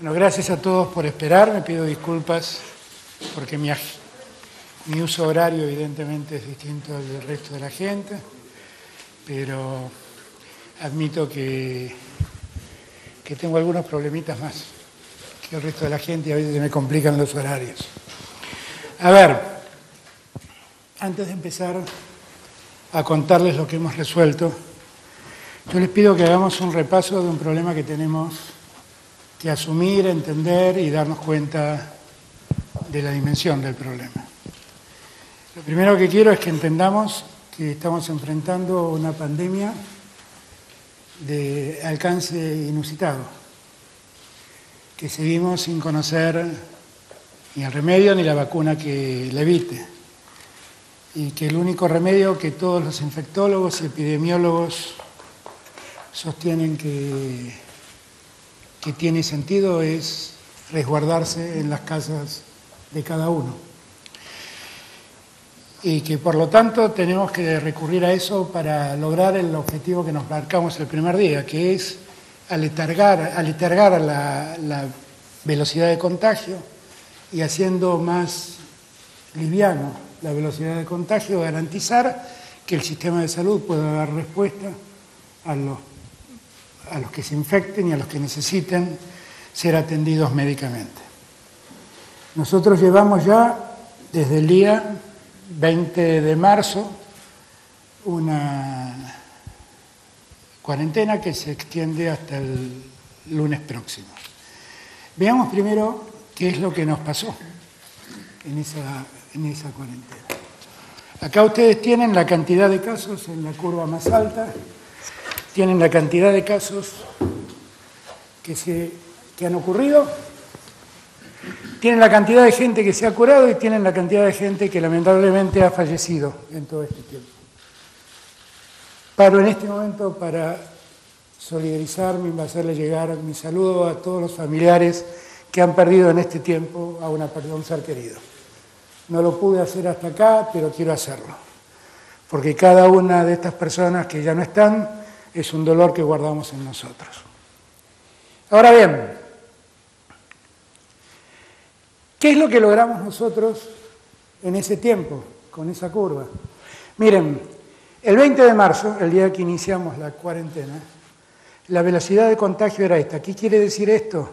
Bueno, gracias a todos por esperar. Me pido disculpas porque mi uso horario evidentemente es distinto al del resto de la gente, pero admito que tengo algunos problemitas más que el resto de la gente y a veces se me complican los horarios. A ver, antes de empezar a contarles lo que hemos resuelto, yo les pido que hagamos un repaso de un problema que tenemos que asumir, entender y darnos cuenta de la dimensión del problema. Lo primero que quiero es que entendamos que estamos enfrentando una pandemia de alcance inusitado, que seguimos sin conocer ni el remedio ni la vacuna que la evite, y que el único remedio que todos los infectólogos y epidemiólogos sostienen que tiene sentido es resguardarse en las casas de cada uno. Y que por lo tanto tenemos que recurrir a eso para lograr el objetivo que nos marcamos el primer día, que es aletargar la velocidad de contagio y haciendo más liviano la velocidad de contagio, garantizar que el sistema de salud pueda dar respuesta a los que se infecten y a los que necesiten ser atendidos médicamente. Nosotros llevamos ya desde el día 20 de marzo una cuarentena que se extiende hasta el lunes próximo. Veamos primero qué es lo que nos pasó en esa cuarentena. Acá ustedes tienen la cantidad de casos en la curva más alta, tienen la cantidad de casos que han ocurrido, tienen la cantidad de gente que se ha curado y tienen la cantidad de gente que lamentablemente ha fallecido en todo este tiempo. Paro en este momento para solidarizarme y hacerle llegar mi saludo a todos los familiares que han perdido en este tiempo a un ser querido. No lo pude hacer hasta acá, pero quiero hacerlo, porque cada una de estas personas que ya no están es un dolor que guardamos en nosotros. Ahora bien, ¿qué es lo que logramos nosotros en ese tiempo, con esa curva? Miren, el 20 de marzo, el día que iniciamos la cuarentena, la velocidad de contagio era esta. ¿Qué quiere decir esto?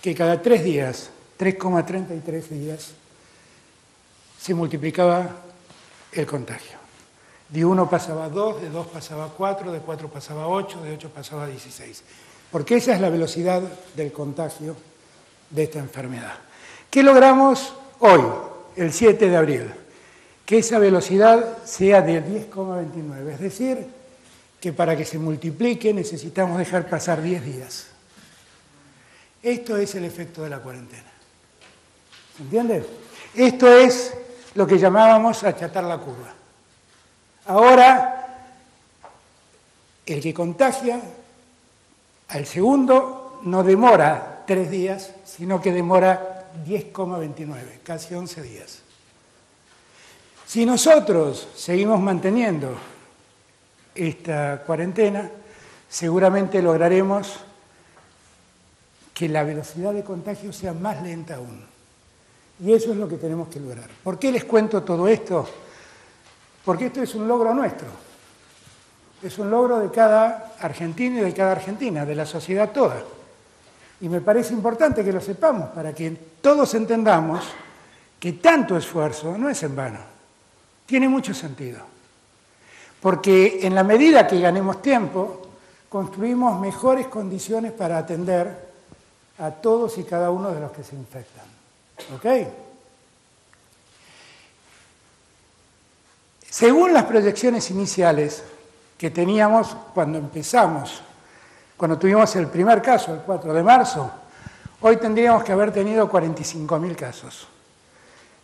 Que cada 3 días, 3,33 días, se multiplicaba el contagio. De 1 pasaba a 2, de 2 pasaba a 4, de 4 pasaba a 8, de 8 pasaba a 16. Porque esa es la velocidad del contagio de esta enfermedad. ¿Qué logramos hoy, el 7 de abril? Que esa velocidad sea de 10,29. Es decir, que para que se multiplique necesitamos dejar pasar 10 días. Esto es el efecto de la cuarentena. ¿Se entiende? Esto es lo que llamábamos achatar la curva. Ahora, el que contagia al segundo no demora 3 días, sino que demora 10,29, casi 11 días. Si nosotros seguimos manteniendo esta cuarentena, seguramente lograremos que la velocidad de contagio sea más lenta aún. Y eso es lo que tenemos que lograr. ¿Por qué les cuento todo esto? Porque esto es un logro nuestro. Es un logro de cada argentino y de cada argentina, de la sociedad toda. Y me parece importante que lo sepamos para que todos entendamos que tanto esfuerzo no es en vano. Tiene mucho sentido. Porque en la medida que ganemos tiempo, construimos mejores condiciones para atender a todos y cada uno de los que se infectan. ¿Ok? Según las proyecciones iniciales que teníamos cuando tuvimos el primer caso, el 4 de marzo, hoy tendríamos que haber tenido 45.000 casos.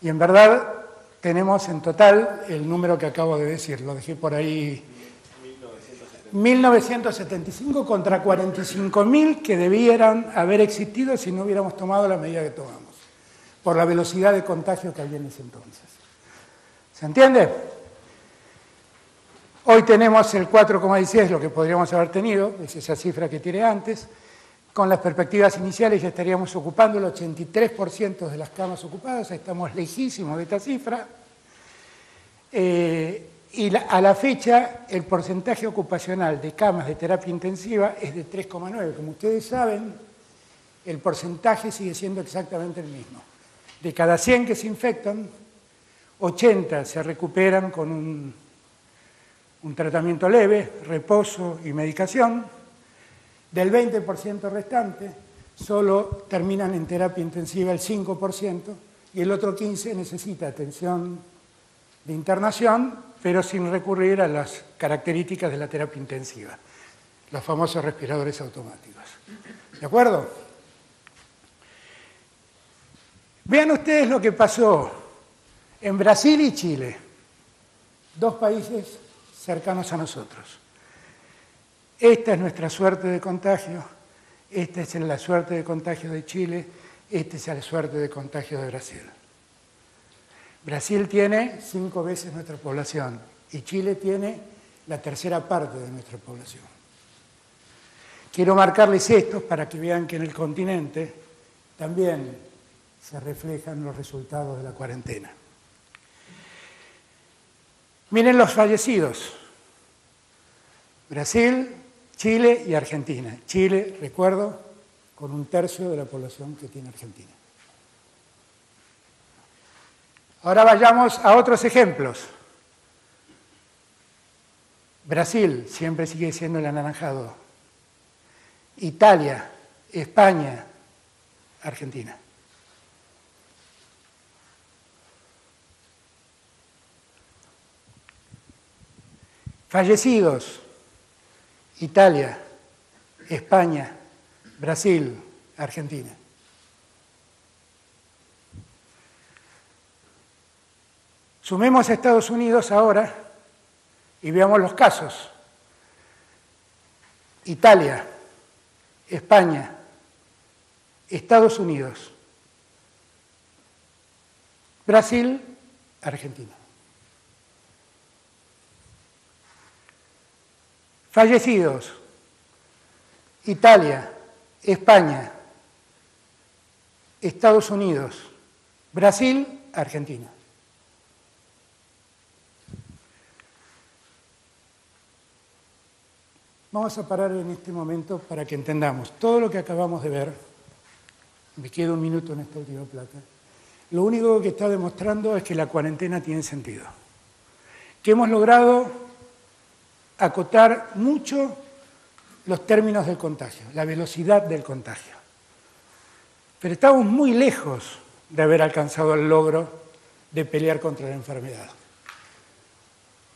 Y en verdad tenemos en total el número que acabo de decir, lo dejé por ahí, 1.975 contra 45.000 que debieran haber existido si no hubiéramos tomado la medida que tomamos, por la velocidad de contagio que había en ese entonces. ¿Se entiende? Hoy tenemos el 4,16, lo que podríamos haber tenido, es esa cifra que tiré antes, Con las perspectivas iniciales ya estaríamos ocupando el 83% de las camas ocupadas, estamos lejísimos de esta cifra. A la fecha, el porcentaje ocupacional de camas de terapia intensiva es de 3,9. Como ustedes saben, el porcentaje sigue siendo exactamente el mismo. De cada 100 que se infectan, 80 se recuperan con un tratamiento leve, reposo y medicación. Del 20% restante, solo terminan en terapia intensiva el 5% y el otro 15% necesita atención de internación, pero sin recurrir a las características de la terapia intensiva, los famosos respiradores automáticos. ¿De acuerdo? Vean ustedes lo que pasó en Brasil y Chile, dos países cercanos a nosotros. Esta es nuestra suerte de contagio, esta es la suerte de contagio de Chile, esta es la suerte de contagio de Brasil. Brasil tiene 5 veces nuestra población y Chile tiene la tercera parte de nuestra población. Quiero marcarles esto para que vean que en el continente también se reflejan los resultados de la cuarentena. Miren los fallecidos. Brasil, Chile y Argentina. Chile, recuerdo, con 1/3 de la población que tiene Argentina. Ahora vayamos a otros ejemplos. Brasil siempre sigue siendo el anaranjado. Italia, España, Argentina. Fallecidos, Italia, España, Brasil, Argentina. Sumemos a Estados Unidos ahora y veamos los casos. Italia, España, Estados Unidos, Brasil, Argentina. Fallecidos, Italia, España, Estados Unidos, Brasil, Argentina. Vamos a parar en este momento para que entendamos todo lo que acabamos de ver. Me queda un minuto en esta última placa. Lo único que está demostrando es que la cuarentena tiene sentido. Que hemos logrado acotar mucho los términos del contagio, la velocidad del contagio. Pero estamos muy lejos de haber alcanzado el logro de pelear contra la enfermedad.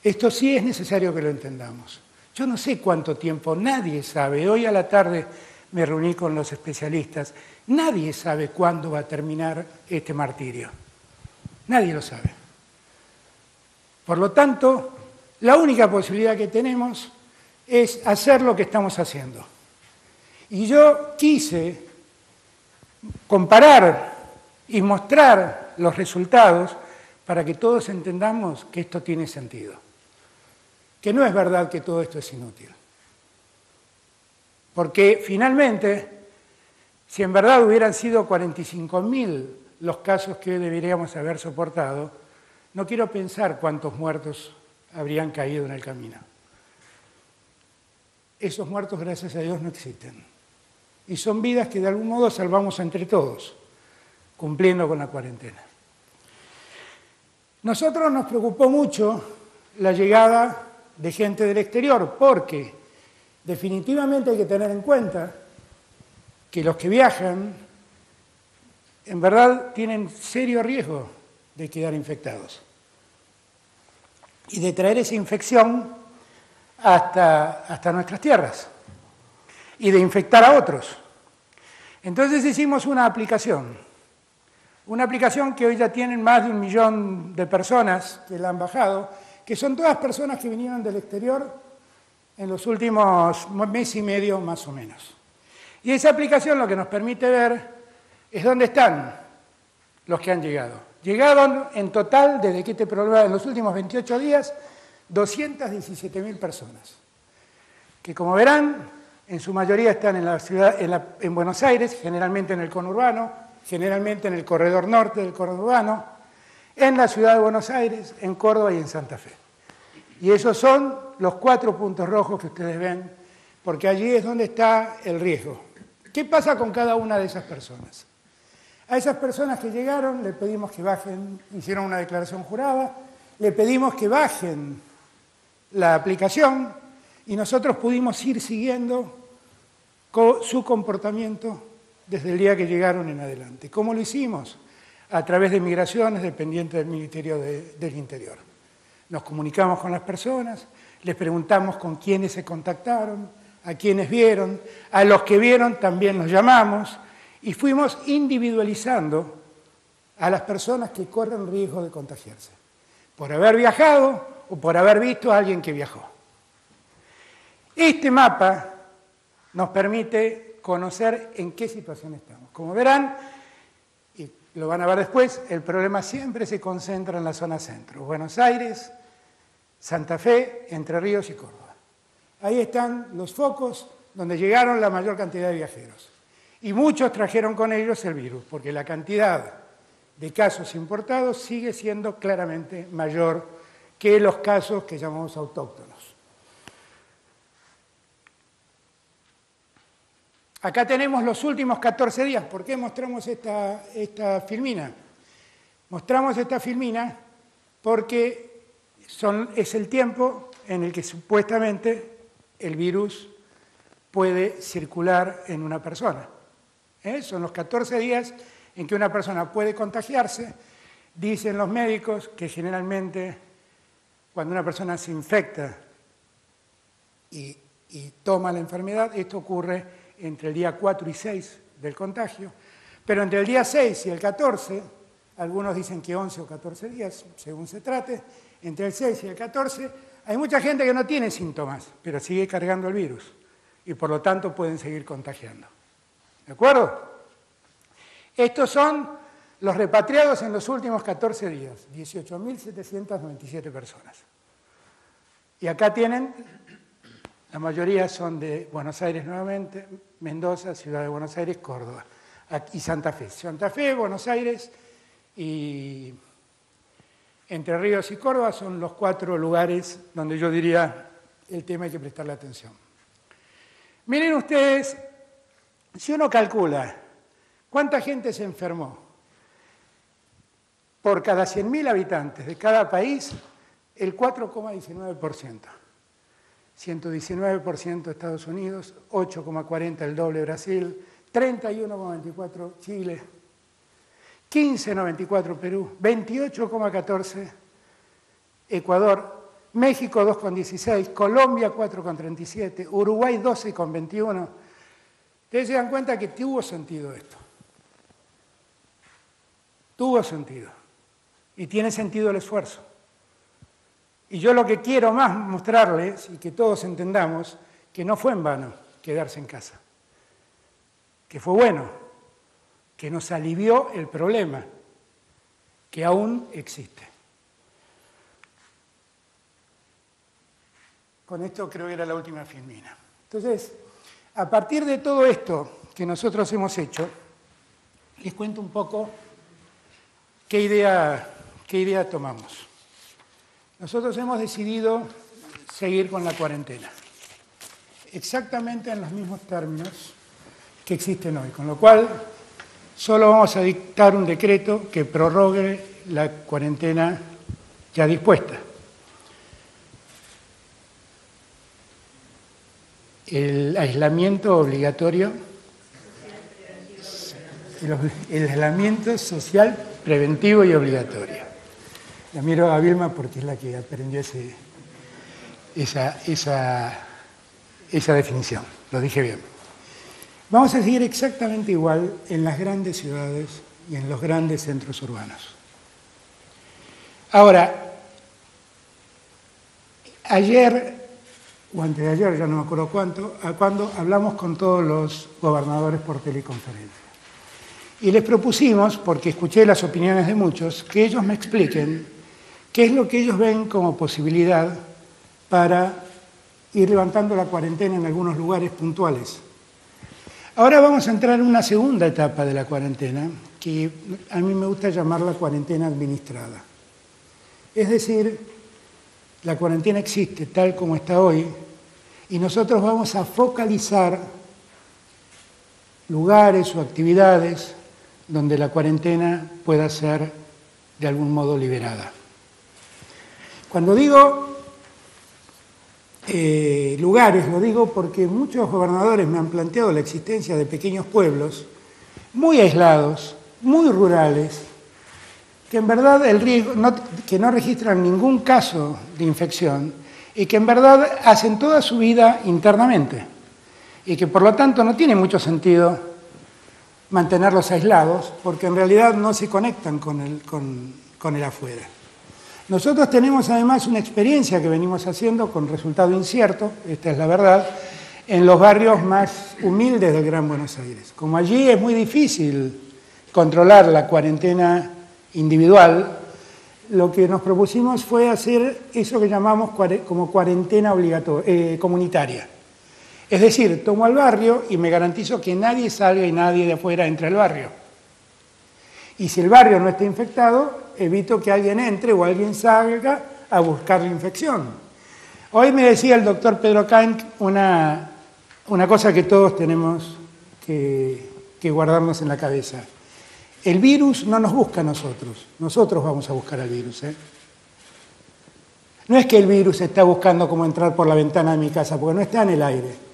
Esto sí es necesario que lo entendamos. Yo no sé cuánto tiempo, nadie sabe. Hoy a la tarde me reuní con los especialistas. Nadie sabe cuándo va a terminar este martirio. Nadie lo sabe. Por lo tanto, la única posibilidad que tenemos es hacer lo que estamos haciendo. Y yo quise comparar y mostrar los resultados para que todos entendamos que esto tiene sentido. Que no es verdad que todo esto es inútil. Porque finalmente, si en verdad hubieran sido 45.000 los casos que hoy deberíamos haber soportado, no quiero pensar cuántos muertos habrían caído en el camino. Esos muertos, gracias a Dios, no existen. Y son vidas que de algún modo salvamos entre todos, cumpliendo con la cuarentena. Nosotros nos preocupó mucho la llegada de gente del exterior, porque definitivamente hay que tener en cuenta que los que viajan, en verdad, tienen serio riesgo de quedar infectados y de traer esa infección hasta nuestras tierras y de infectar a otros. Entonces hicimos una aplicación que hoy ya tienen más de 1 millón de personas que la han bajado, que son todas personas que vinieron del exterior en los últimos mes y medio más o menos. Y esa aplicación lo que nos permite ver es dónde están los que han llegado. Llegaron en total, desde que este programa, en los últimos 28 días, 217.000 personas, que como verán, En su mayoría están en la ciudad, en Buenos Aires, generalmente en el conurbano, generalmente en el corredor norte del conurbano, en la ciudad de Buenos Aires, en Córdoba y en Santa Fe. Y esos son los 4 puntos rojos que ustedes ven, porque allí es donde está el riesgo. ¿Qué pasa con cada una de esas personas? A esas personas que llegaron le pedimos que bajen, hicieron una declaración jurada, le pedimos que bajen la aplicación y nosotros pudimos ir siguiendo su comportamiento desde el día que llegaron en adelante. ¿Cómo lo hicimos? A través de migraciones dependientes del Ministerio del Interior. Nos comunicamos con las personas, les preguntamos con quiénes se contactaron, a quiénes vieron, a los que vieron también los llamamos y fuimos individualizando a las personas que corren riesgo de contagiarse, por haber viajado o por haber visto a alguien que viajó. Este mapa nos permite conocer en qué situación estamos. Como verán, y lo van a ver después, el problema siempre se concentra en la zona centro. Buenos Aires, Santa Fe, Entre Ríos y Córdoba. Ahí están los focos donde llegaron la mayor cantidad de viajeros. Y muchos trajeron con ellos el virus, porque la cantidad de casos importados sigue siendo claramente mayor que los casos que llamamos autóctonos. Acá tenemos los últimos 14 días. ¿Por qué mostramos esta filmina? Mostramos esta filmina porque es el tiempo en el que supuestamente el virus puede circular en una persona. Son los 14 días en que una persona puede contagiarse. Dicen los médicos que generalmente cuando una persona se infecta y toma la enfermedad, esto ocurre entre el día 4 y 6 del contagio, pero entre el día 6 y el 14, algunos dicen que 11 o 14 días, según se trate, entre el 6 y el 14, hay mucha gente que no tiene síntomas, pero sigue cargando el virus y por lo tanto pueden seguir contagiando. ¿De acuerdo? Estos son los repatriados en los últimos 14 días, 18.797 personas. Y acá tienen, la mayoría son de Buenos Aires nuevamente, Mendoza, Ciudad de Buenos Aires, Córdoba y Santa Fe. Santa Fe, Buenos Aires y Entre Ríos y Córdoba son los 4 lugares donde yo diría el tema hay que prestarle atención. Miren ustedes, si uno calcula cuánta gente se enfermó por cada 100.000 habitantes de cada país, el 4,19%. 119% Estados Unidos, 8,40% el doble Brasil, 31,24% Chile, 15,94% Perú, 28,14% Ecuador, México 2,16%, Colombia 4,37%, Uruguay 12,21%. Ustedes se dan cuenta que tuvo sentido esto. Tuvo sentido. Y tiene sentido el esfuerzo. Y yo lo que quiero más mostrarles, y que todos entendamos, que no fue en vano quedarse en casa. Que fue bueno, que nos alivió el problema, que aún existe. Con esto creo que era la última filmina. Entonces, a partir de todo esto que nosotros hemos hecho, les cuento un poco qué idea tomamos. Nosotros hemos decidido seguir con la cuarentena, exactamente en los mismos términos que existen hoy, con lo cual solo vamos a dictar un decreto que prorrogue la cuarentena ya dispuesta. El aislamiento obligatorio, el aislamiento social preventivo y obligatorio. La miro a Vilma porque es la que aprendió esa definición. Lo dije bien. Vamos a seguir exactamente igual en las grandes ciudades y en los grandes centros urbanos. Ahora, ayer o antes de ayer, ya no me acuerdo cuándo hablamos con todos los gobernadores por teleconferencia. Y les propusimos, porque escuché las opiniones de muchos, que ellos me expliquen qué es lo que ellos ven como posibilidad para ir levantando la cuarentena en algunos lugares puntuales. Ahora vamos a entrar en una segunda etapa de la cuarentena, que a mí me gusta llamarla cuarentena administrada. Es decir, la cuarentena existe tal como está hoy y nosotros vamos a focalizar lugares o actividades donde la cuarentena pueda ser de algún modo liberada. Cuando digo lugares, lo digo porque muchos gobernadores me han planteado la existencia de pequeños pueblos muy aislados, muy rurales, que en verdad el riesgo, que no registran ningún caso de infección y que en verdad hacen toda su vida internamente y que por lo tanto no tiene mucho sentido mantenerlos aislados porque en realidad no se conectan con el afuera. Nosotros tenemos además una experiencia que venimos haciendo con resultado incierto, esta es la verdad, en los barrios más humildes del Gran Buenos Aires. Como allí es muy difícil controlar la cuarentena individual, lo que nos propusimos fue hacer eso que llamamos como cuarentena comunitaria. Es decir, tomo al barrio y me garantizo que nadie salga y nadie de afuera entre al barrio. Y si el barrio no está infectado, evito que alguien entre o alguien salga a buscar la infección. Hoy me decía el doctor Pedro Kainck una cosa que todos tenemos que guardarnos en la cabeza. El virus no nos busca a nosotros, nosotros vamos a buscar al virus. No es que el virus está buscando cómo entrar por la ventana de mi casa, porque no está en el aire.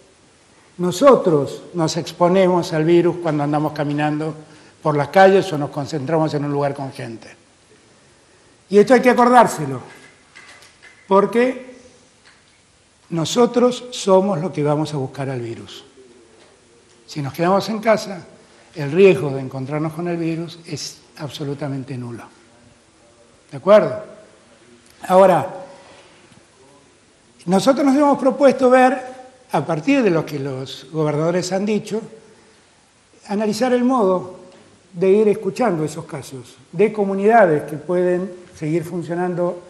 Nosotros nos exponemos al virus cuando andamos caminando por las calles o nos concentramos en un lugar con gente. Y esto hay que acordárselo, porque nosotros somos los que vamos a buscar al virus. Si nos quedamos en casa, el riesgo de encontrarnos con el virus es absolutamente nulo. ¿De acuerdo? Ahora, nosotros nos hemos propuesto ver, a partir de lo que los gobernadores han dicho, analizar el modo de ir escuchando esos casos, de comunidades que pueden seguir funcionando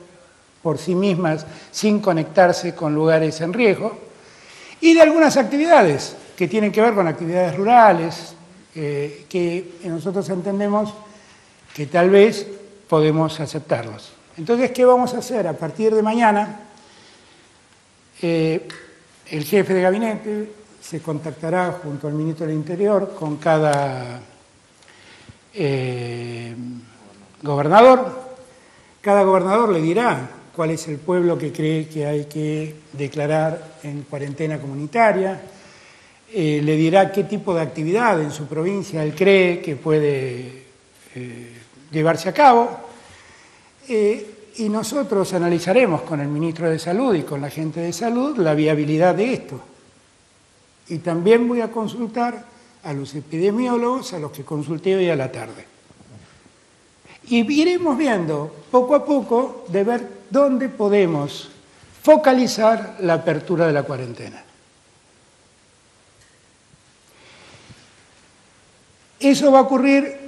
por sí mismas sin conectarse con lugares en riesgo, y de algunas actividades que tienen que ver con actividades rurales, que nosotros entendemos que tal vez podemos aceptarlos. Entonces, ¿qué vamos a hacer? A partir de mañana, el jefe de gabinete se contactará junto al ministro del Interior con cada gobernador. Cada gobernador le dirá cuál es el pueblo que cree que hay que declarar en cuarentena comunitaria, le dirá qué tipo de actividad en su provincia él cree que puede llevarse a cabo, y nosotros analizaremos con el ministro de Salud y con la gente de Salud la viabilidad de esto. Y también voy a consultar a los epidemiólogos, a los que consulté hoy a la tarde. Y iremos viendo poco a poco de ver dónde podemos focalizar la apertura de la cuarentena. Eso va a ocurrir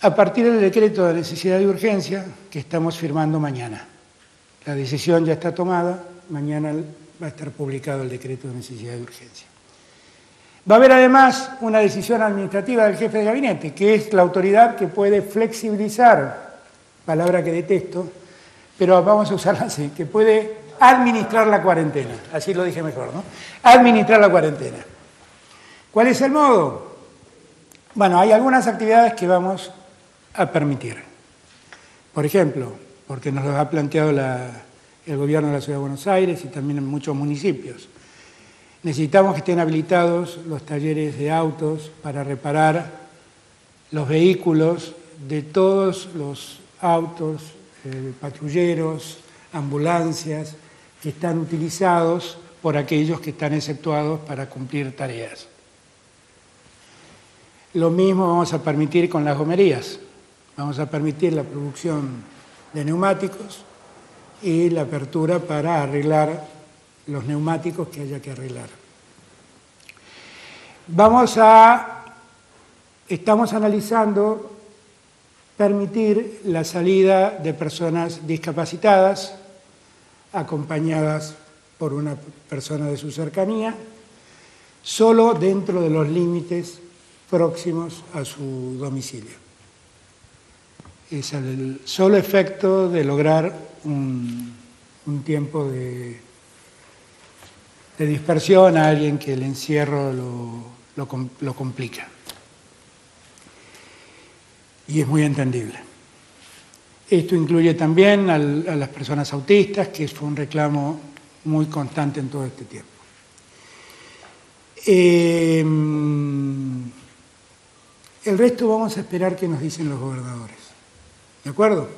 a partir del decreto de necesidad y urgencia que estamos firmando mañana. La decisión ya está tomada, mañana va a estar publicado el decreto de necesidad y urgencia. Va a haber además una decisión administrativa del jefe de gabinete, que es la autoridad que puede flexibilizar, palabra que detesto, pero vamos a usarla así, que puede administrar la cuarentena, así lo dije mejor, ¿no? Administrar la cuarentena. ¿Cuál es el modo? Bueno, hay algunas actividades que vamos a permitir. Por ejemplo, porque nos lo ha planteado el gobierno de la Ciudad de Buenos Aires y también en muchos municipios. Necesitamos que estén habilitados los talleres de autos para reparar los vehículos de todos los autos, patrulleros, ambulancias, que están utilizados por aquellos que están exceptuados para cumplir tareas. Lo mismo vamos a permitir con las gomerías. Vamos a permitir la producción de neumáticos y la apertura para arreglar los neumáticos que haya que arreglar. Estamos analizando permitir la salida de personas discapacitadas, acompañadas por una persona de su cercanía, solo dentro de los límites próximos a su domicilio. Es el solo efecto de lograr un tiempo de dispersión a alguien que el encierro lo complica. Y es muy entendible. Esto incluye también a las personas autistas, que fue un reclamo muy constante en todo este tiempo. El resto vamos a esperar qué nos dicen los gobernadores. ¿De acuerdo?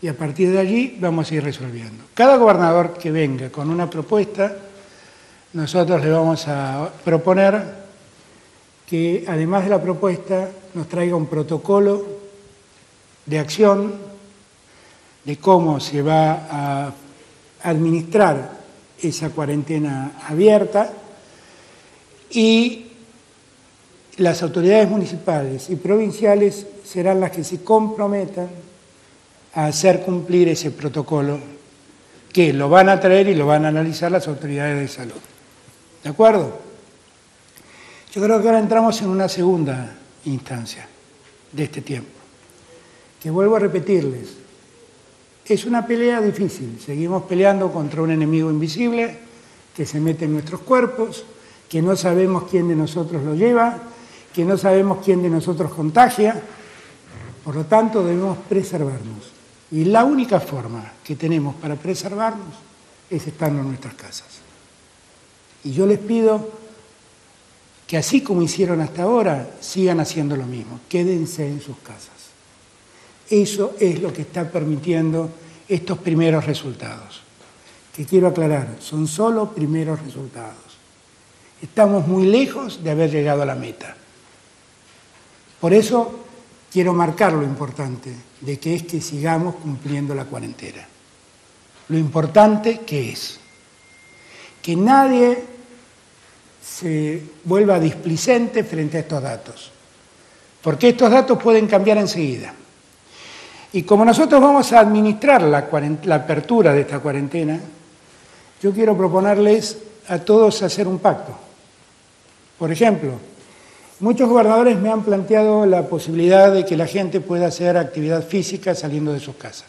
Y a partir de allí vamos a ir resolviendo. Cada gobernador que venga con una propuesta, nosotros le vamos a proponer que, además de la propuesta, nos traiga un protocolo de acción de cómo se va a administrar esa cuarentena abierta, y las autoridades municipales y provinciales serán las que se comprometan a hacer cumplir ese protocolo, que lo van a traer y lo van a analizar las autoridades de salud. ¿De acuerdo? Yo creo que ahora entramos en una segunda instancia de este tiempo, que vuelvo a repetirles, es una pelea difícil. Seguimos peleando contra un enemigo invisible que se mete en nuestros cuerpos, que no sabemos quién de nosotros lo lleva, que no sabemos quién de nosotros contagia. Por lo tanto, debemos preservarnos. Y la única forma que tenemos para preservarnos es estando en nuestras casas. Y yo les pido que, así como hicieron hasta ahora, sigan haciendo lo mismo. Quédense en sus casas. Eso es lo que está permitiendo estos primeros resultados. Que quiero aclarar, son solo primeros resultados. Estamos muy lejos de haber llegado a la meta. Por eso quiero marcar lo importante de que es que sigamos cumpliendo la cuarentena. Lo importante que es que nadie se vuelva displicente frente a estos datos, porque estos datos pueden cambiar enseguida. Y como nosotros vamos a administrar la apertura de esta cuarentena, yo quiero proponerles a todos hacer un pacto. Por ejemplo, muchos gobernadores me han planteado la posibilidad de que la gente pueda hacer actividad física saliendo de sus casas.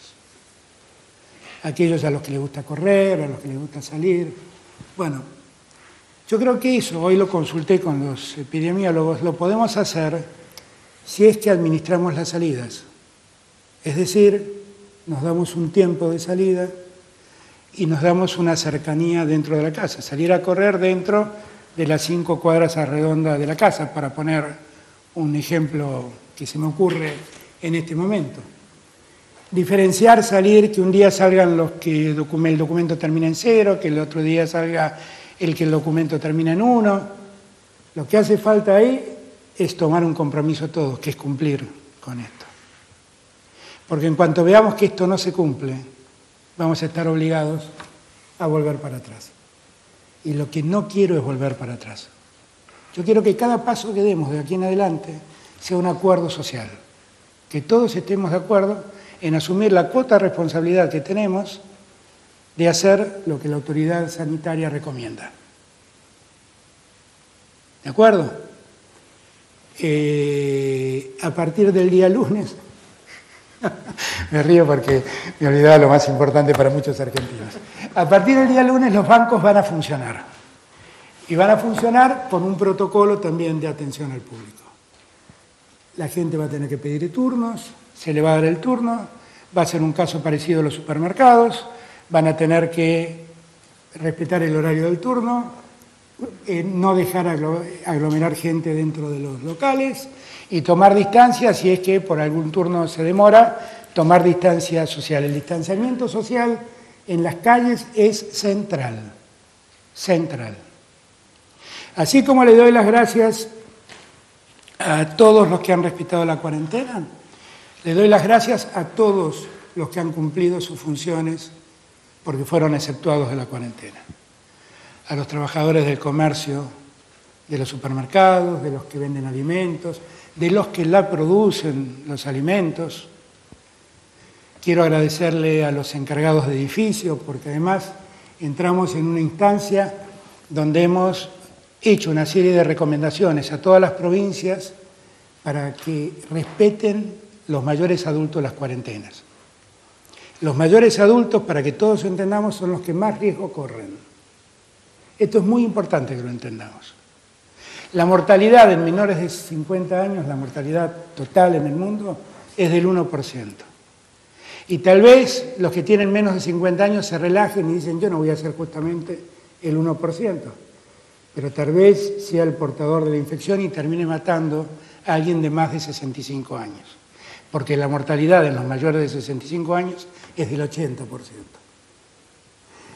Aquellos a los que les gusta correr, a los que les gusta salir. Bueno, yo creo que eso, hoy lo consulté con los epidemiólogos, lo podemos hacer si es que administramos las salidas. Es decir, nos damos un tiempo de salida y nos damos una cercanía dentro de la casa. Salir a correr dentro de las 5 cuadras a redonda de la casa, para poner un ejemplo que se me ocurre en este momento. Diferenciar, salir, que un día salgan los que el documento termina en 0, que el otro día salga el que el documento termina en 1. Lo que hace falta ahí es tomar un compromiso todos, que es cumplir con esto. Porque en cuanto veamos que esto no se cumple, vamos a estar obligados a volver para atrás. Y lo que no quiero es volver para atrás. Yo quiero que cada paso que demos de aquí en adelante sea un acuerdo social. Que todos estemos de acuerdo en asumir la cuota de responsabilidad que tenemos de hacer lo que la autoridad sanitaria recomienda. ¿De acuerdo? A partir del día lunes, me río porque me olvidaba lo más importante para muchos argentinos. A partir del día lunes los bancos van a funcionar. Y van a funcionar con un protocolo también de atención al público. La gente va a tener que pedir turnos, se le va a dar el turno, va a ser un caso parecido a los supermercados, van a tener que respetar el horario del turno, no dejar aglomerar gente dentro de los locales y tomar distancia, si es que por algún turno se demora, tomar distancia social. El distanciamiento social en las calles es central, central. Así como le doy las gracias a todos los que han respetado la cuarentena, le doy las gracias a todos los que han cumplido sus funciones porque fueron exceptuados de la cuarentena. A los trabajadores del comercio, de los supermercados, de los que venden alimentos, de los que la producen los alimentos. Quiero agradecerle a los encargados de edificios, porque además entramos en una instancia donde hemos hecho una serie de recomendaciones a todas las provincias para que respeten los mayores adultos las cuarentenas. Los mayores adultos, para que todos entendamos, son los que más riesgo corren. Esto es muy importante que lo entendamos. La mortalidad en menores de 50 años, la mortalidad total en el mundo, es del 1%. Y tal vez los que tienen menos de 50 años se relajen y dicen, yo no voy a hacer justamente el 1%, pero tal vez sea el portador de la infección y termine matando a alguien de más de 65 años, porque la mortalidad en los mayores de 65 años es del 80%.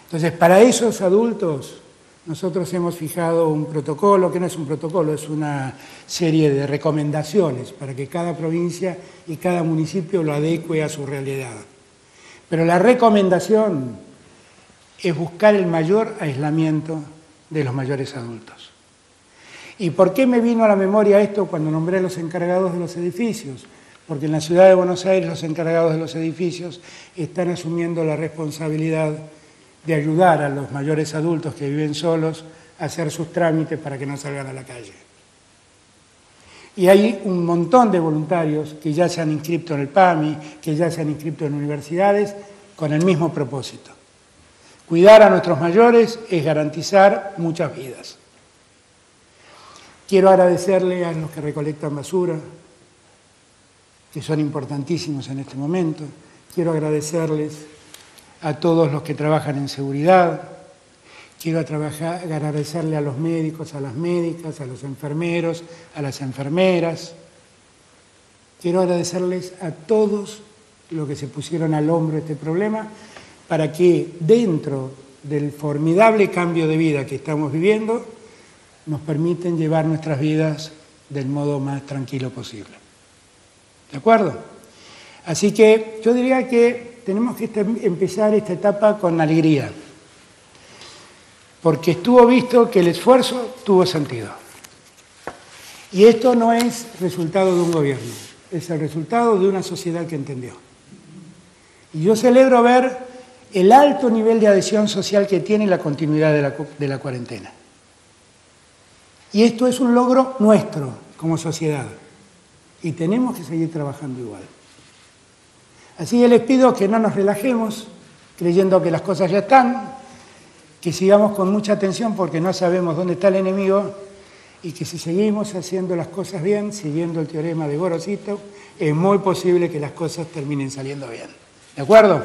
Entonces, para esos adultos, nosotros hemos fijado un protocolo, que no es un protocolo, es una serie de recomendaciones para que cada provincia y cada municipio lo adecue a su realidad. Pero la recomendación es buscar el mayor aislamiento de los mayores adultos. ¿Y por qué me vino a la memoria esto cuando nombré a los encargados de los edificios? Porque en la ciudad de Buenos Aires los encargados de los edificios están asumiendo la responsabilidad de ayudar a los mayores adultos que viven solos a hacer sus trámites para que no salgan a la calle. Y hay un montón de voluntarios que ya se han inscrito en el PAMI, que ya se han inscrito en universidades, con el mismo propósito. Cuidar a nuestros mayores es garantizar muchas vidas. Quiero agradecerle a los que recolectan basura, que son importantísimos en este momento. Quiero agradecerles a todos los que trabajan en seguridad. Quiero agradecerle a los médicos, a las médicas, a los enfermeros, a las enfermeras. Quiero agradecerles a todos los que se pusieron al hombro este problema para que dentro del formidable cambio de vida que estamos viviendo nos permiten llevar nuestras vidas del modo más tranquilo posible. ¿De acuerdo? Así que yo diría que tenemos que empezar esta etapa con alegría, porque estuvo visto que el esfuerzo tuvo sentido. Y esto no es resultado de un gobierno, es el resultado de una sociedad que entendió. Y yo celebro ver el alto nivel de adhesión social que tiene la continuidad de la cuarentena. Y esto es un logro nuestro como sociedad. Y tenemos que seguir trabajando igual. Así que les pido que no nos relajemos, creyendo que las cosas ya están, que sigamos con mucha atención porque no sabemos dónde está el enemigo y que si seguimos haciendo las cosas bien, siguiendo el teorema de Gorosito, es muy posible que las cosas terminen saliendo bien. ¿De acuerdo?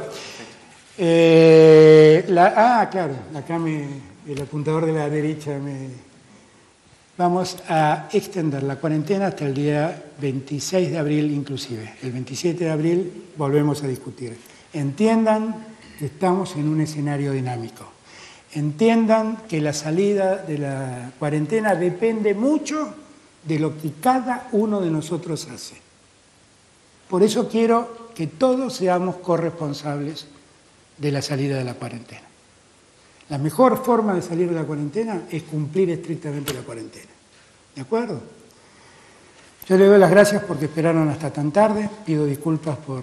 Claro, acá el apuntador de la derecha Vamos a extender la cuarentena hasta el día 26 de abril inclusive. El 27 de abril volvemos a discutir. Entiendan que estamos en un escenario dinámico. Entiendan que la salida de la cuarentena depende mucho de lo que cada uno de nosotros hace. Por eso quiero que todos seamos corresponsables de la salida de la cuarentena. La mejor forma de salir de la cuarentena es cumplir estrictamente la cuarentena. ¿De acuerdo? Yo les doy las gracias porque esperaron hasta tan tarde. Pido disculpas por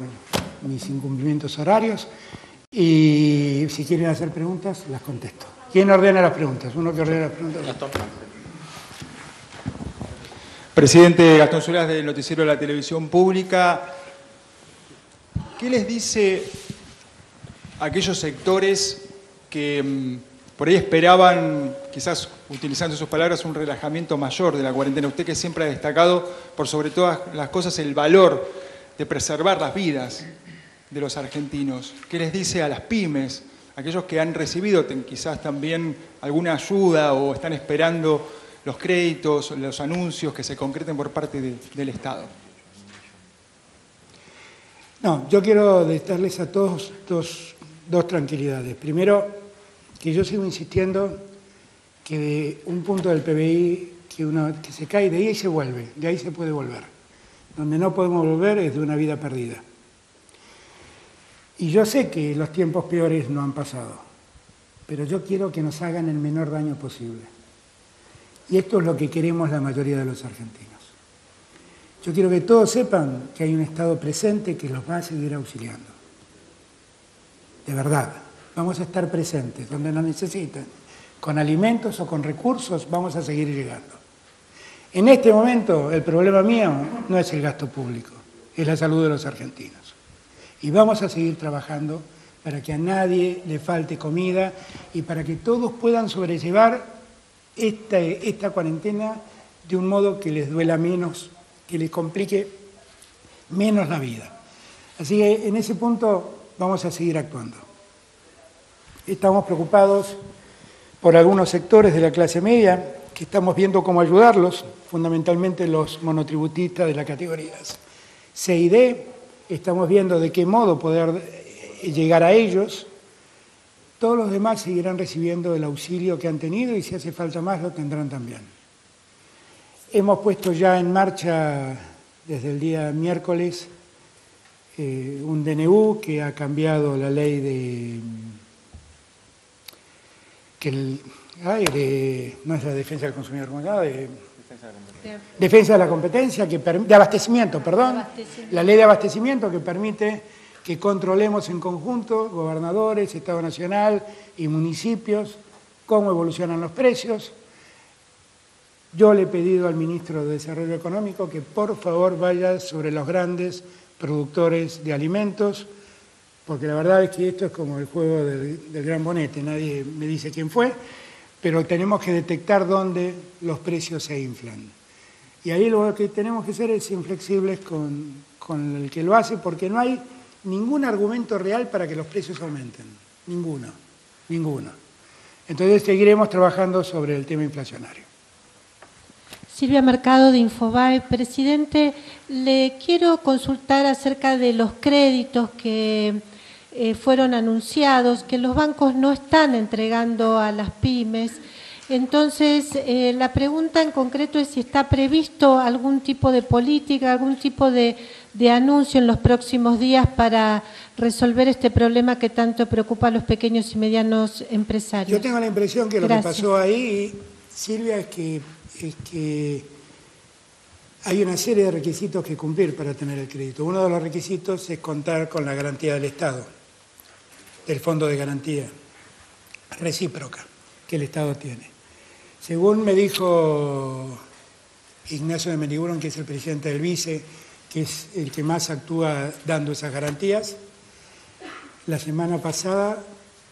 mis incumplimientos horarios. Y si quieren hacer preguntas, las contesto. ¿Quién ordena las preguntas? Uno que ordena las preguntas. Gastón. Presidente Gastón Solás del Noticiero de la Televisión Pública. ¿Qué les dice a aquellos sectores que por ahí esperaban, quizás utilizando sus palabras, un relajamiento mayor de la cuarentena? Usted que siempre ha destacado, por sobre todas las cosas, el valor de preservar las vidas de los argentinos. ¿Qué les dice a las pymes, aquellos que han recibido quizás también alguna ayuda o están esperando los créditos, los anuncios que se concreten por parte del Estado? No, yo quiero darles a todos dos tranquilidades. Primero, que yo sigo insistiendo que de un punto del PBI que se cae, de ahí se vuelve, de ahí se puede volver. Donde no podemos volver es de una vida perdida. Y yo sé que los tiempos peores no han pasado, pero yo quiero que nos hagan el menor daño posible. Y esto es lo que queremos la mayoría de los argentinos. Yo quiero que todos sepan que hay un Estado presente que los va a seguir auxiliando. De verdad. Vamos a estar presentes donde nos necesitan. Con alimentos o con recursos vamos a seguir llegando. En este momento el problema mío no es el gasto público, es la salud de los argentinos. Y vamos a seguir trabajando para que a nadie le falte comida y para que todos puedan sobrellevar esta cuarentena de un modo que les duela menos, que les complique menos la vida. Así que en ese punto vamos a seguir actuando. Estamos preocupados por algunos sectores de la clase media que estamos viendo cómo ayudarlos, fundamentalmente los monotributistas de las categorías C y D. Estamos viendo de qué modo poder llegar a ellos. Todos los demás seguirán recibiendo el auxilio que han tenido y si hace falta más lo tendrán también. Hemos puesto ya en marcha desde el día miércoles un DNU que ha cambiado la ley de no es la defensa del consumidor, defensa de la competencia, de abastecimiento, perdón, la ley de abastecimiento que permite que controlemos en conjunto, gobernadores, Estado Nacional y municipios, cómo evolucionan los precios. Yo le he pedido al ministro de Desarrollo Económico que por favor vaya sobre los grandes productores de alimentos, porque la verdad es que esto es como el juego del gran bonete, nadie me dice quién fue, pero tenemos que detectar dónde los precios se inflan. Y ahí lo que tenemos que hacer es inflexibles con el que lo hace, porque no hay ningún argumento real para que los precios aumenten, ninguno. Entonces seguiremos trabajando sobre el tema inflacionario. Silvia Mercado de Infobae. Presidente, le quiero consultar acerca de los créditos que fueron anunciados, que los bancos no están entregando a las pymes. Entonces, la pregunta en concreto es si está previsto algún tipo de política, algún tipo de anuncio en los próximos días para resolver este problema que tanto preocupa a los pequeños y medianos empresarios. Yo tengo la impresión que lo que pasó ahí, Silvia, es que hay una serie de requisitos que cumplir para tener el crédito. Uno de los requisitos es contar con la garantía del Estado, del Fondo de Garantía Recíproca que el Estado tiene. Según me dijo Ignacio de Meniguron, que es el presidente del BICE, que es el que más actúa dando esas garantías, la semana pasada,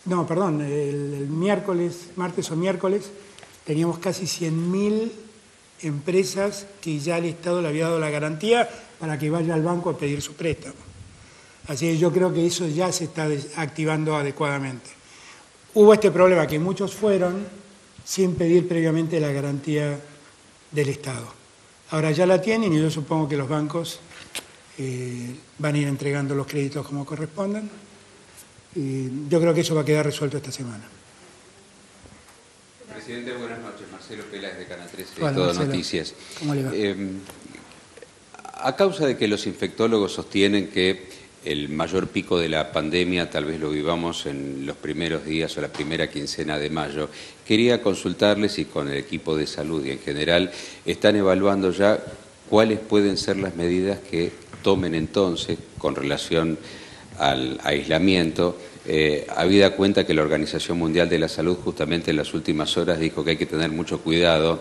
el martes o miércoles, teníamos casi 100.000 empresas que ya el Estado le había dado la garantía para que vaya al banco a pedir su préstamo. Así que yo creo que eso ya se está activando adecuadamente. Hubo este problema que muchos fueron sin pedir previamente la garantía del Estado. Ahora ya la tienen y yo supongo que los bancos van a ir entregando los créditos como correspondan. Y yo creo que eso va a quedar resuelto esta semana. Presidente, buenas noches. Marcelo Peláez de Canal 13 de Hola, Todo Marcelo. Noticias. ¿Cómo le va? A causa de que los infectólogos sostienen que el mayor pico de la pandemia tal vez lo vivamos en los primeros días o la primera quincena de mayo, quería consultarles si con el equipo de salud y en general están evaluando ya cuáles pueden ser las medidas que tomen entonces con relación al aislamiento, habida cuenta que la Organización Mundial de la Salud justamente en las últimas horas dijo que hay que tener mucho cuidado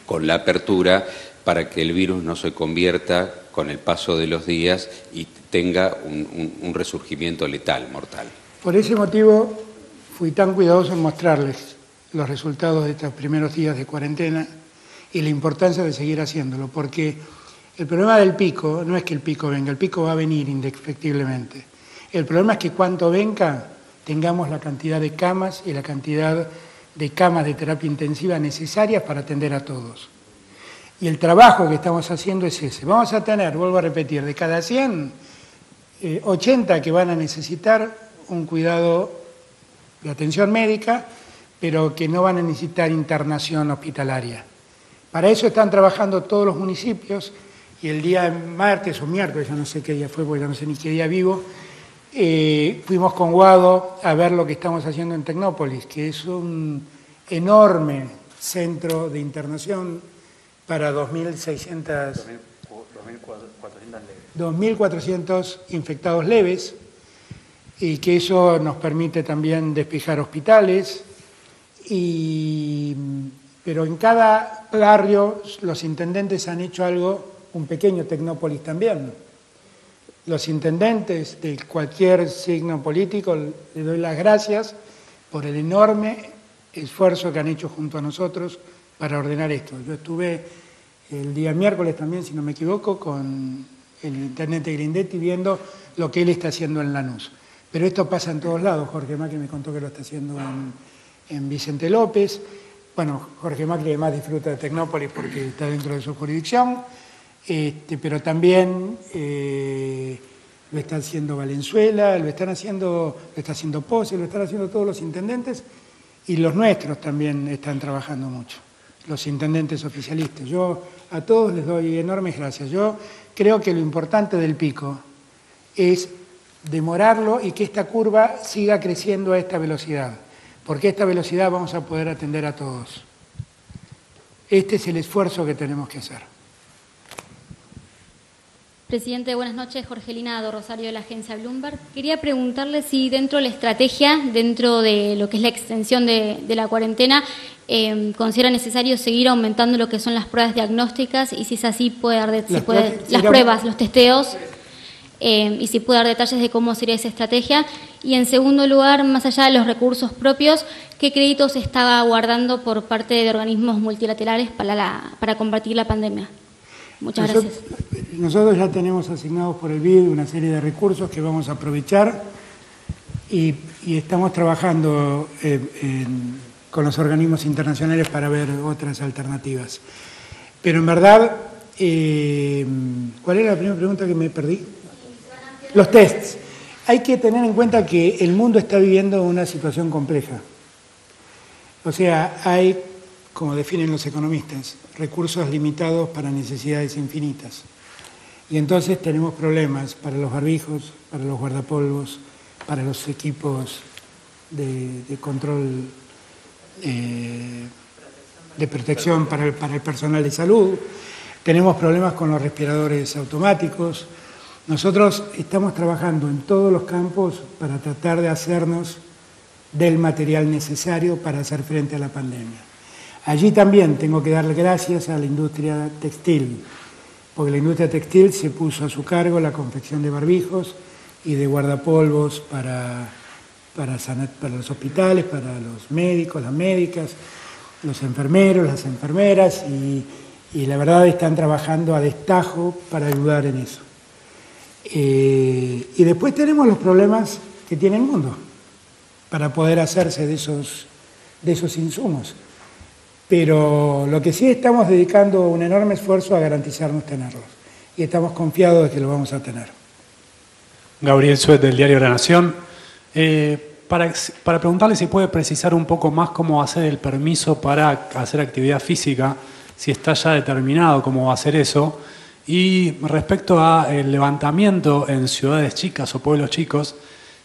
con la apertura para que el virus no se convierta con el paso de los días y tenga un resurgimiento letal, mortal. Por ese motivo fui tan cuidadoso en mostrarles los resultados de estos primeros días de cuarentena y la importancia de seguir haciéndolo, porque el problema del pico no es que el pico venga, el pico va a venir indefectiblemente. El problema es que cuando venga tengamos la cantidad de camas y la cantidad de camas de terapia intensiva necesarias para atender a todos. Y el trabajo que estamos haciendo es ese. Vamos a tener, vuelvo a repetir, de cada 100, 80 que van a necesitar un cuidado de atención médica, pero que no van a necesitar internación hospitalaria. Para eso están trabajando todos los municipios y el día martes o miércoles, ya no sé qué día fue, porque ya no sé ni qué día vivo, fuimos con Guado a ver lo que estamos haciendo en Tecnópolis, que es un enorme centro de internación para 2.400 infectados leves, y que eso nos permite también despejar hospitales, pero en cada barrio los intendentes han hecho algo, un pequeño Tecnópolis también. Los intendentes de cualquier signo político, les doy las gracias por el enorme esfuerzo que han hecho junto a nosotros para ordenar esto. Yo estuve el día miércoles también, si no me equivoco, con el intendente Grindetti viendo lo que él está haciendo en Lanús. Pero esto pasa en todos lados. Jorge Macri me contó que lo está haciendo en Vicente López. Bueno, Jorge Macri además disfruta de Tecnópolis porque está dentro de su jurisdicción, pero también lo está haciendo Valenzuela, lo está haciendo Pose, lo están haciendo todos los intendentes, y los nuestros también están trabajando mucho, los intendentes oficialistas. Yo a todos les doy enormes gracias. Yo creo que lo importante del pico es demorarlo y que esta curva siga creciendo a esta velocidad, porque a esta velocidad vamos a poder atender a todos. Este es el esfuerzo que tenemos que hacer. Presidente, buenas noches. Jorgelina do Rosario, de la agencia Bloomberg. Quería preguntarle si dentro de la estrategia, dentro de lo que es la extensión de la cuarentena, considera necesario seguir aumentando lo que son las pruebas diagnósticas y si es así, las pruebas, los testeos, y si puede dar detalles de cómo sería esa estrategia. Y en segundo lugar, más allá de los recursos propios, ¿qué créditos estaba guardando por parte de organismos multilaterales para combatir la pandemia? Muchas gracias. Nosotros ya tenemos asignados por el BID una serie de recursos que vamos a aprovechar y estamos trabajando con los organismos internacionales para ver otras alternativas. Pero en verdad, ¿cuál era la primera pregunta que me perdí? Los tests. Hay que tener en cuenta que el mundo está viviendo una situación compleja. O sea, hay, como definen los economistas, recursos limitados para necesidades infinitas. Y entonces tenemos problemas para los barbijos, para los guardapolvos, para los equipos de control, de protección para el personal de salud. Tenemos problemas con los respiradores automáticos. Nosotros estamos trabajando en todos los campos para tratar de hacernos del material necesario para hacer frente a la pandemia. Allí también tengo que darle gracias a la industria textil, porque la industria textil se puso a su cargo la confección de barbijos y de guardapolvos para los hospitales, para los médicos, las médicas, los enfermeros, las enfermeras, y la verdad están trabajando a destajo para ayudar en eso. Y después tenemos los problemas que tiene el mundo para poder hacerse de esos insumos. Pero lo que sí estamos dedicando un enorme esfuerzo a garantizarnos tenerlos. Y estamos confiados de que lo vamos a tener. Gabriel Suet, del diario La Nación. Para preguntarle si puede precisar un poco más cómo va a ser el permiso para hacer actividad física, si está ya determinado cómo va a ser eso. Y respecto al levantamiento en ciudades chicas o pueblos chicos,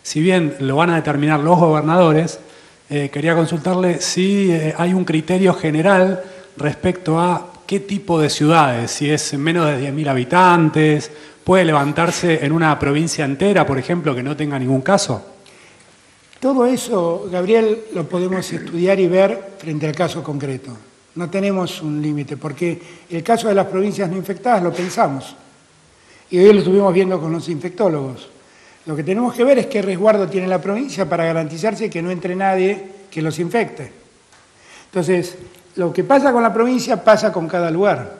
si bien lo van a determinar los gobernadores, quería consultarle si hay un criterio general respecto a qué tipo de ciudades, si es menos de 10.000 habitantes, puede levantarse en una provincia entera, por ejemplo, que no tenga ningún caso. Todo eso, Gabriel, lo podemos estudiar y ver frente al caso concreto. No tenemos un límite, porque el caso de las provincias no infectadas lo pensamos. Y hoy lo estuvimos viendo con los infectólogos. Lo que tenemos que ver es qué resguardo tiene la provincia para garantizarse que no entre nadie que los infecte. Entonces, lo que pasa con la provincia pasa con cada lugar.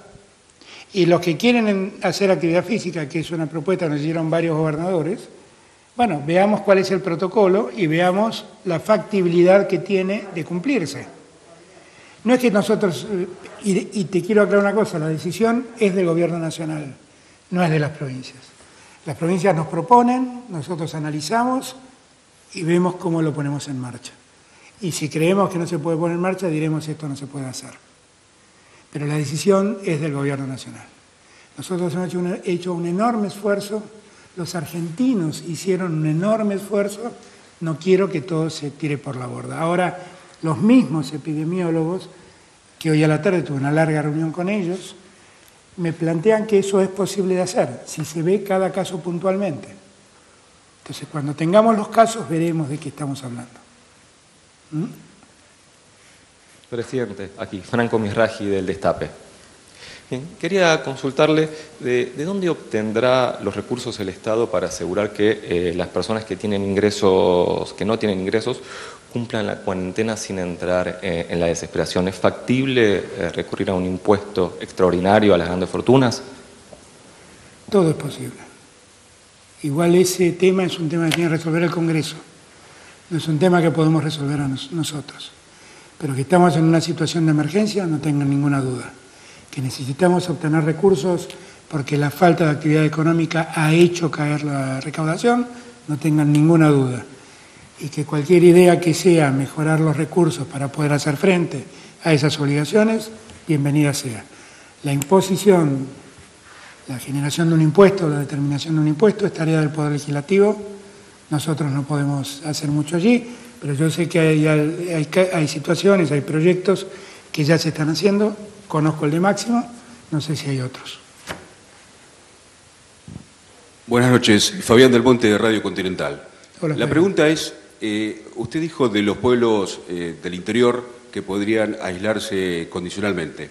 Y los que quieren hacer actividad física, que es una propuesta que nos hicieron varios gobernadores, bueno, veamos cuál es el protocolo y veamos la factibilidad que tiene de cumplirse. No es que nosotros, y te quiero aclarar una cosa, la decisión es del Gobierno Nacional, no es de las provincias. Las provincias nos proponen, nosotros analizamos y vemos cómo lo ponemos en marcha. Y si creemos que no se puede poner en marcha, diremos esto no se puede hacer. Pero la decisión es del Gobierno Nacional. Nosotros hemos hecho un enorme esfuerzo, los argentinos hicieron un enorme esfuerzo, no quiero que todo se tire por la borda. Ahora, los mismos epidemiólogos, que hoy a la tarde tuve una larga reunión con ellos, me plantean que eso es posible de hacer, si se ve cada caso puntualmente. Entonces, cuando tengamos los casos, veremos de qué estamos hablando. Presidente, aquí, Franco Misraji del Destape. Bien, quería consultarle de dónde obtendrá los recursos el Estado para asegurar que las personas que tienen ingresos, que no tienen ingresos, cumplan la cuarentena sin entrar en la desesperación. ¿Es factible recurrir a un impuesto extraordinario a las grandes fortunas? Todo es posible. Igual ese tema es un tema que tiene que resolver el Congreso. No es un tema que podemos resolver nosotros. Pero que estamos en una situación de emergencia, no tengan ninguna duda. Que necesitamos obtener recursos porque la falta de actividad económica ha hecho caer la recaudación, no tengan ninguna duda. Y que cualquier idea que sea mejorar los recursos para poder hacer frente a esas obligaciones, bienvenida sea. La imposición, la generación de un impuesto, la determinación de un impuesto es tarea del Poder Legislativo. Nosotros no podemos hacer mucho allí, pero yo sé que hay situaciones, hay proyectos que ya se están haciendo. Conozco el de Máximo, no sé si hay otros. Buenas noches, Fabián Del Monte de Radio Continental. Hola, la pregunta es, usted dijo de los pueblos del interior que podrían aislarse condicionalmente.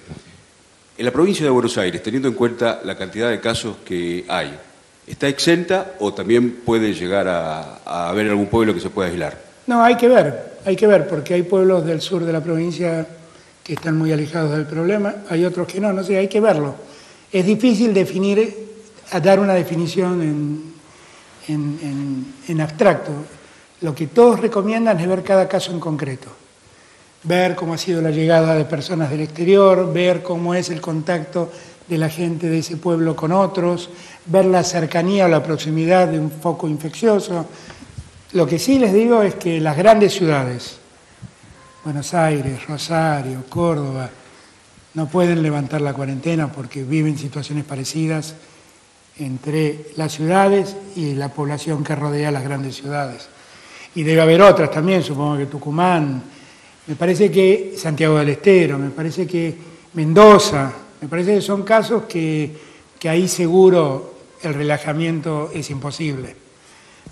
En la provincia de Buenos Aires, teniendo en cuenta la cantidad de casos que hay, ¿está exenta o también puede llegar a haber algún pueblo que se pueda aislar? No, hay que ver, porque hay pueblos del sur de la provincia que están muy alejados del problema, hay otros que no sé, hay que verlo. Es difícil dar una definición en abstracto. Lo que todos recomiendan es ver cada caso en concreto. Ver cómo ha sido la llegada de personas del exterior, ver cómo es el contacto de la gente de ese pueblo con otros, ver la cercanía o la proximidad de un foco infeccioso. Lo que sí les digo es que las grandes ciudades, Buenos Aires, Rosario, Córdoba, no pueden levantar la cuarentena porque viven situaciones parecidas entre las ciudades y la población que rodea las grandes ciudades. Y debe haber otras también, supongo que Tucumán, me parece que Santiago del Estero, me parece que Mendoza, me parece que son casos que ahí seguro el relajamiento es imposible.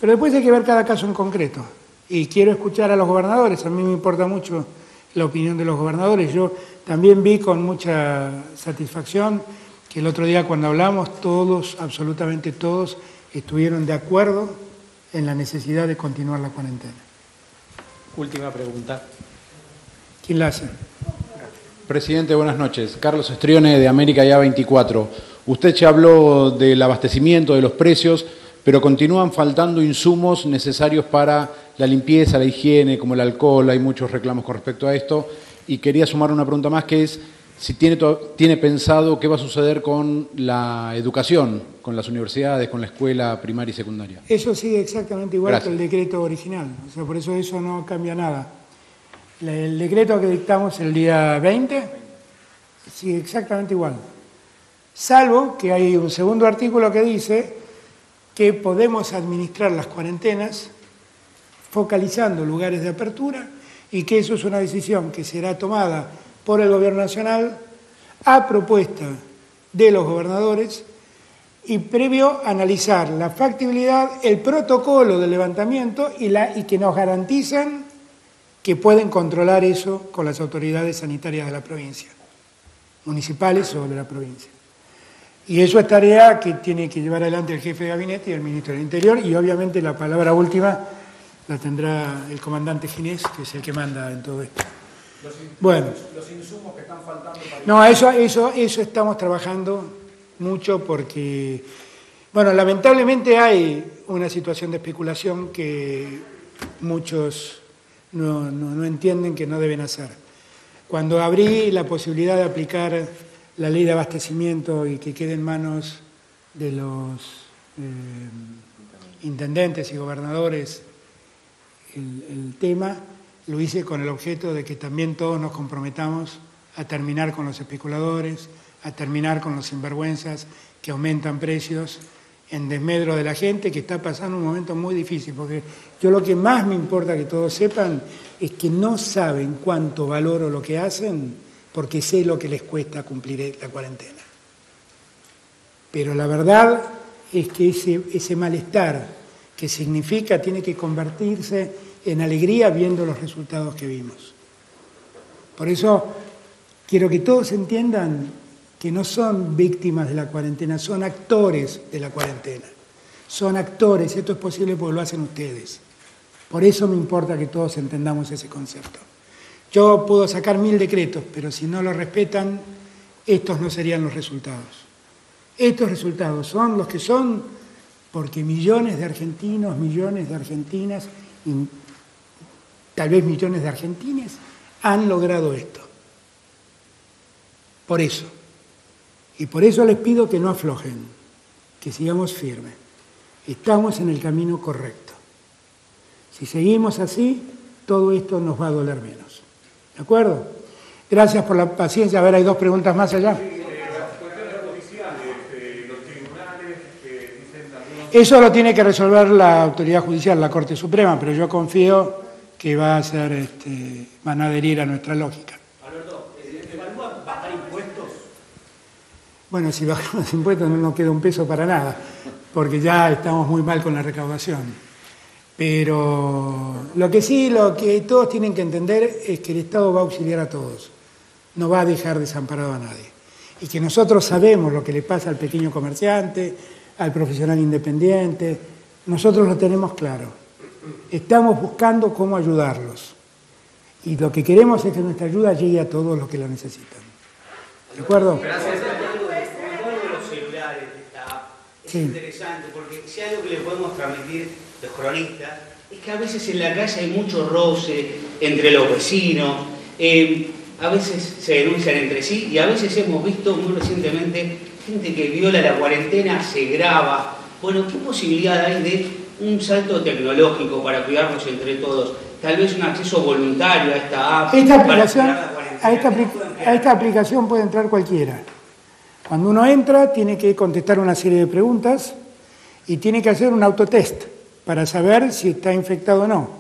Pero después hay que ver cada caso en concreto. Y quiero escuchar a los gobernadores, a mí me importa mucho la opinión de los gobernadores. Yo también vi con mucha satisfacción que el otro día cuando hablamos, todos, absolutamente todos, estuvieron de acuerdo en la necesidad de continuar la cuarentena. Última pregunta. ¿Quién la hace? Presidente, buenas noches. Carlos Estrione, de América Ya 24. Usted ya habló del abastecimiento, de los precios, pero continúan faltando insumos necesarios para la limpieza, la higiene, como el alcohol. Hay muchos reclamos con respecto a esto. Y quería sumar una pregunta más, que es si tiene pensado qué va a suceder con la educación, con las universidades, con la escuela primaria y secundaria. Eso sigue exactamente igual Gracias. que el decreto original. O sea, por eso no cambia nada. El decreto que dictamos el día 20 sigue exactamente igual. Salvo que hay un segundo artículo que dice que podemos administrar las cuarentenas focalizando lugares de apertura y que eso es una decisión que será tomada por el Gobierno Nacional a propuesta de los gobernadores y previo a analizar la factibilidad, el protocolo de levantamiento y que nos garantizan que pueden controlar eso con las autoridades sanitarias de la provincia, municipales o de la provincia. Y eso es tarea que tiene que llevar adelante el jefe de gabinete y el ministro del Interior, y obviamente la palabra última la tendrá el comandante Ginés, que es el que manda en todo esto. Bueno, los insumos que están faltando para... No, eso estamos trabajando mucho porque, bueno, lamentablemente hay una situación de especulación que muchos no entienden que no deben hacer. Cuando abrí la posibilidad de aplicar la ley de abastecimiento y que quede en manos de los intendentes y gobernadores el tema, lo hice con el objeto de que también todos nos comprometamos a terminar con los especuladores, a terminar con los sinvergüenzas que aumentan precios en desmedro de la gente que está pasando un momento muy difícil, porque yo lo que más me importa que todos sepan es que no saben cuánto valoro lo que hacen porque sé lo que les cuesta cumplir la cuarentena. Pero la verdad es que ese malestar que significa, tiene que convertirse en alegría viendo los resultados que vimos. Por eso quiero que todos entiendan que no son víctimas de la cuarentena, son actores de la cuarentena. Son actores, esto es posible porque lo hacen ustedes. Por eso me importa que todos entendamos ese concepto. Yo puedo sacar 1000 decretos, pero si no los respetan, estos no serían los resultados. Estos resultados son los que son porque millones de argentinos, millones de argentinas, y tal vez millones de argentines, han logrado esto. Por eso. Y por eso les pido que no aflojen, que sigamos firmes. Estamos en el camino correcto. Si seguimos así, todo esto nos va a doler menos. ¿De acuerdo? Gracias por la paciencia. A ver, hay 2 preguntas más allá. Eso lo tiene que resolver la autoridad judicial, la Corte Suprema, pero yo confío que va a ser, van a adherir a nuestra lógica. Alberto, ¿evalúa bajar impuestos? Bueno, si bajamos los impuestos no nos queda un peso para nada, porque ya estamos muy mal con la recaudación. Pero lo que todos tienen que entender es que el Estado va a auxiliar a todos, no va a dejar desamparado a nadie. Y que nosotros sabemos lo que le pasa al pequeño comerciante, al profesional independiente, nosotros lo tenemos claro. Estamos buscando cómo ayudarlos. Y lo que queremos es que nuestra ayuda llegue a todos los que la necesitan. ¿De acuerdo? Gracias. Los celulares de esta app es interesante porque si hay algo que le podemos transmitir los cronistas es que a veces en la calle hay mucho roce entre los vecinos, a veces se denuncian entre sí y a veces hemos visto muy recientemente gente que viola la cuarentena, se graba. Bueno, ¿qué posibilidad hay de un salto tecnológico para cuidarnos entre todos? Tal vez un acceso voluntario a esta app. A esta aplicación puede entrar cualquiera. Cuando uno entra, tiene que contestar una serie de preguntas y tiene que hacer un autotest para saber si está infectado o no.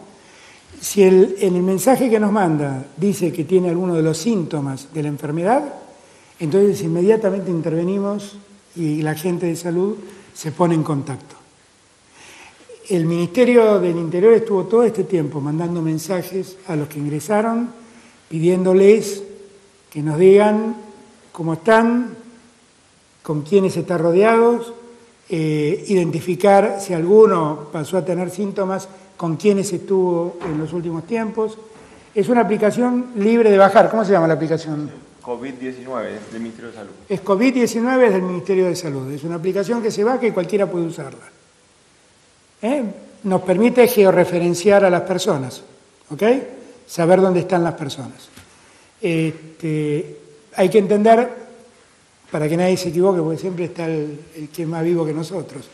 Si en el mensaje que nos manda dice que tiene alguno de los síntomas de la enfermedad, entonces inmediatamente intervenimos y la gente de salud se pone en contacto. El Ministerio del Interior estuvo todo este tiempo mandando mensajes a los que ingresaron, pidiéndoles que nos digan cómo están, con quiénes están rodeados, identificar si alguno pasó a tener síntomas, con quiénes estuvo en los últimos tiempos. Es una aplicación libre de bajar. ¿Cómo se llama la aplicación? COVID-19 del Ministerio de Salud. Es COVID-19, es del Ministerio de Salud. Es una aplicación que se baja y cualquiera puede usarla. Nos permite georreferenciar a las personas, ¿ok? Saber dónde están las personas. Hay que entender, para que nadie se equivoque, porque siempre está el que es más vivo que nosotros,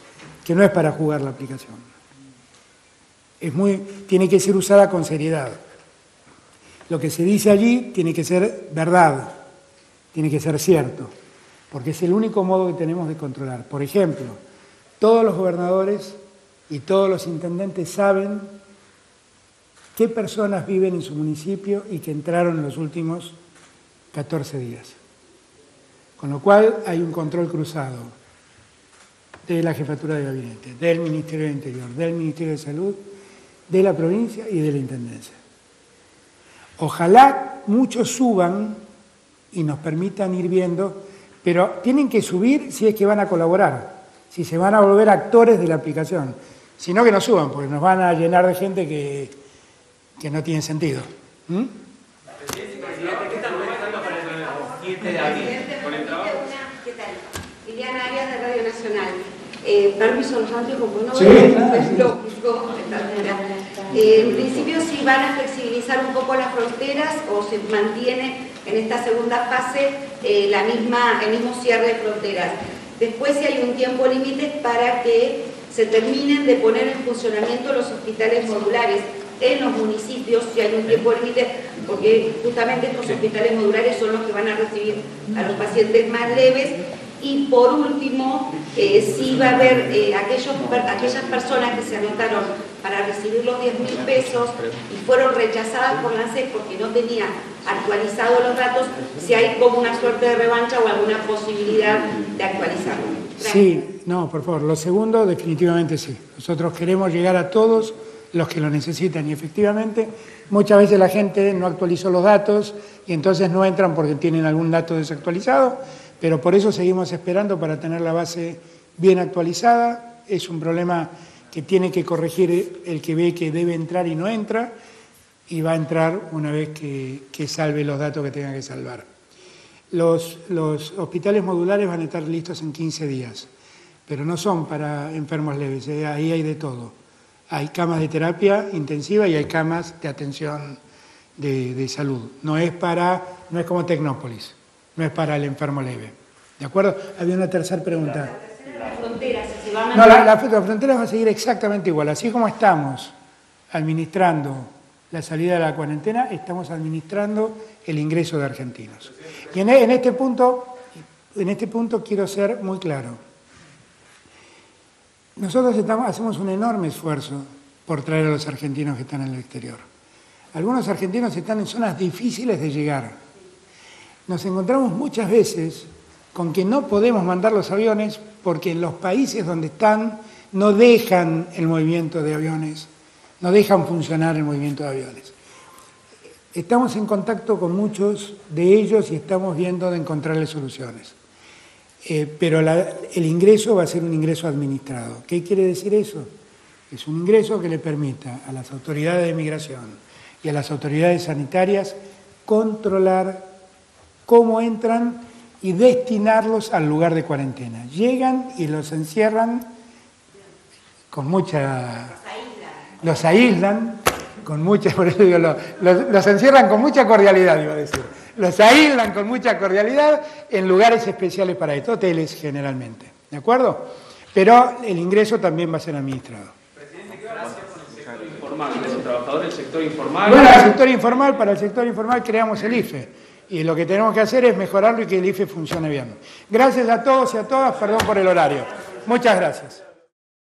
que no es para jugar la aplicación. Tiene que ser usada con seriedad. Lo que se dice allí tiene que ser verdad, tiene que ser cierto, porque es el único modo que tenemos de controlar. Por ejemplo, todos los gobernadores y todos los intendentes saben qué personas viven en su municipio y que entraron en los últimos 14 días. Con lo cual hay un control cruzado de la Jefatura de Gabinete, del Ministerio del Interior, del Ministerio de Salud, de la provincia y de la Intendencia. Ojalá muchos suban y nos permitan ir viendo, pero tienen que subir si es que van a colaborar, si se van a volver actores de la aplicación. Si no, que no suban, porque nos van a llenar de gente que no tiene sentido. Presidente, ¿qué están proyectando para el 7 de abril? ¿Con el trabajo? ¿Qué tal? Liliana Arias de Radio Nacional. Permiso, Santiago, como no sí, es lógico. En principio, si van a flexibilizar un poco las fronteras o se mantiene en esta segunda fase el mismo cierre de fronteras. Después, si hay un tiempo límite para que se terminen de poner en funcionamiento los hospitales modulares en los municipios, si hay un tiempo límite, porque justamente estos hospitales modulares son los que van a recibir a los pacientes más leves. Y por último, si va a haber aquellas personas que se anotaron para recibir los 10.000 pesos y fueron rechazadas por la ANSES porque no tenían actualizados los datos, si hay como una suerte de revancha o alguna posibilidad de actualizarlo. Sí, No, por favor, lo segundo definitivamente sí. Nosotros queremos llegar a todos los que lo necesitan y efectivamente muchas veces la gente no actualizó los datos y entonces no entran porque tienen algún dato desactualizado, pero por eso seguimos esperando para tener la base bien actualizada. Es un problema que tiene que corregir el que ve que debe entrar y no entra, y va a entrar una vez que salve los datos que tenga que salvar. Los hospitales modulares van a estar listos en 15 días, pero no son para enfermos leves, ahí hay de todo. Hay camas de terapia intensiva y hay camas de atención de salud. No es como Tecnópolis, no es para el enfermo leve. ¿De acuerdo? Había una tercera pregunta. Las fronteras, si van a... No, la frontera va a seguir exactamente igual. Así como estamos administrando la salida de la cuarentena, estamos administrando el ingreso de argentinos. Y en este punto quiero ser muy claro. Nosotros hacemos un enorme esfuerzo por traer a los argentinos que están en el exterior. Algunos argentinos están en zonas difíciles de llegar. Nos encontramos muchas veces con que no podemos mandar los aviones porque en los países donde están no dejan el movimiento de aviones, no dejan funcionar el movimiento de aviones. Estamos en contacto con muchos de ellos y estamos viendo de encontrarles soluciones. Pero el ingreso va a ser un ingreso administrado. ¿Qué quiere decir eso? Es un ingreso que le permita a las autoridades de migración y a las autoridades sanitarias controlar cómo entran y destinarlos al lugar de cuarentena. Llegan y los encierran con mucha... Los aíslan con mucha... Por eso digo, los encierran con mucha cordialidad, iba a decir. Los aíslan con mucha cordialidad en lugares especiales para esto, hoteles generalmente. ¿De acuerdo? Pero el ingreso también va a ser administrado. Presidente, ¿qué va a hacer con el sector informal? ¿Los trabajadores del sector informal? Bueno, para el sector informal creamos el IFE. Y lo que tenemos que hacer es mejorarlo y que el IFE funcione bien. Gracias a todos y a todas, perdón por el horario. Muchas gracias.